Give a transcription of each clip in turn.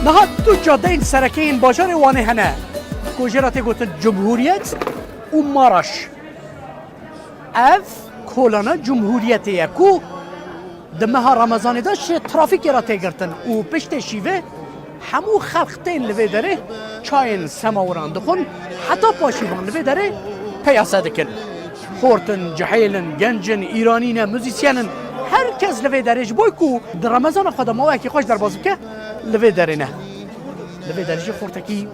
نهاد دو جادين سركين باجار وانه هنا كوجرات قلت جمهورية ومارش اف كولانا جمهورية كو دمها رمضان دا شي ترافيك را تگرتن و پشت شیوه همو خلقتين لوی داره چاين سماوران دخون حتی پاشیوان لوی داره پیاسه دکن خورتن جحیلن گنجن ایرانین موزیسیانن هر کس لوی دارش بای کو در رمضان خدا ما وکی خوش در بازو که لوی داره نه لوی دارش خورتکی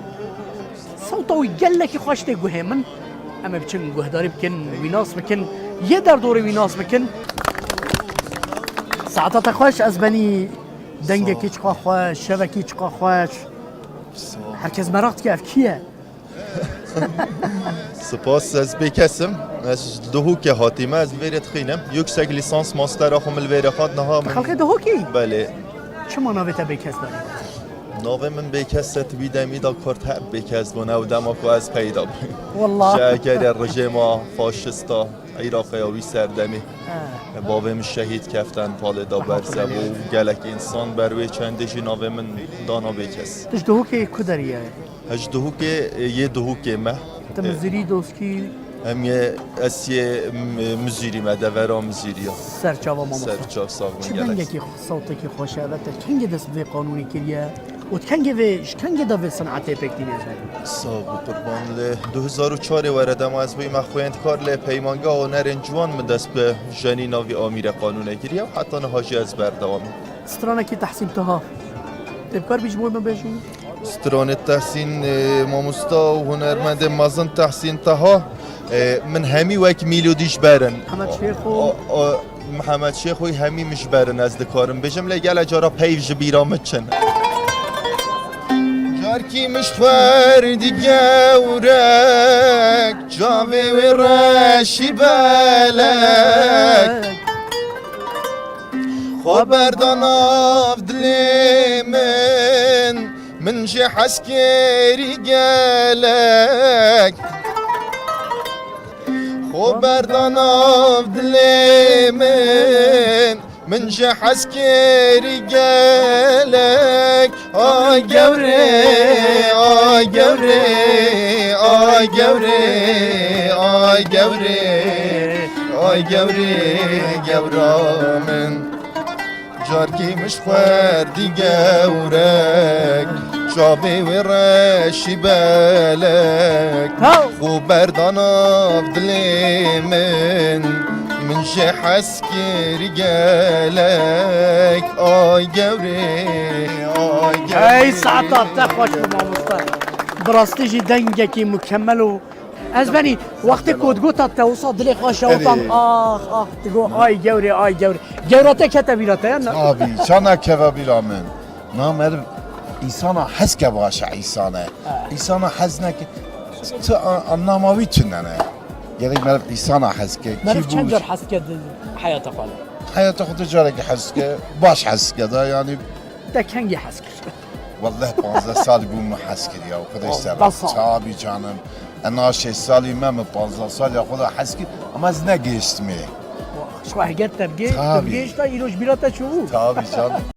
صوتاوی گلکی خوش ده گوه من اما بچن گوه داری بکن ویناس بکن یه در دور ویناس بکن ساعتات خوش از بنی دنگه کی چقا خوش شبکی چقا خوش herkes merak ki ev kiye سپاس از بکسم از دهوک هاتیم از ویرت خینم yüksek lisans master آخوم الویر خاد نها من خلق دهو کی بله چما ناویتا بکس داری ناوه من بکس ست بیدم ایدا کرد هر بکس بونه و دماغو از پیدا بیم والله جاگر رژیما فاشستا عراقیاوی سردمی باویم شهید کفتن پالدا برزه و گلک انسان بروی چنده جی ناوه من دانا بکس تش دهو کی کدریه هج دهوک یه دهوک مه تمزری دوسکی هم یه اسیه مزیری مده ورا مزیریا سرچاوا ماما سرچاو ساغمون چه بنگه کی صوتی کی خوشه و کنگه دست به قانونی کریه و کنگه وش کنگه دا به صنعت پکتی نیست ساغو قربان ل 2004 وردم از بوی مخویند کار ل پیمانگاه و نرن جوان من دست به جنی ناوی آمیر قانونه گیریه و حتی نهاجی از بردوامی استرانه کی تحسین تها تبکار بیش بوی من بشی ستران تحسین ماموستا و هنرمند مازن تحسین تها من همی وک میلودیش برن محمد شیخ و محمد شیخ و همی مش برن از دکارم بجم لگل اجارا پیو جبیرامت چن جارکی مش فردی گورک جاوی و رشی بلک خبردان آف دلی من جه حسکری گلک خبردان آف دلی من جه حسکری گلک آی گوره آی گوره آی گوره آی گوره آی گوره گورامن جارکی مش خوردی گورک جابه و رشی بلک خوب بردان آف دلی من جه حسکری گلک آی گوره آی گوره ای ساعتات تخوش ماموستا براستی جی دنگه کی مکمل و از بنی وقتی کودگو تا توسا دلی خوش اوتان آخ تگو آی گوری آی گوری گوراته کته بیراته یا نه Abi sana kevabil amen. Namer insana hez ke başa insana. İnsana hez ne ki tu anlamavi çinene. Gerek mer insana hez ke مرف ki چند bu جور حس کرد حیات خاله hayata kutu jarek hez ke baş hez ke da yani ده کنگی حس کرد vallahi 15 sal bu mu hez ke ya o kadar Allah sever. Tabi canım. Ana şey salimem 15 sal ya kadar hez ki ama az ne geçti mi? شو هجت تبجي طبعاً. تبجيش تا يروش بيراتا شو Tabi canım.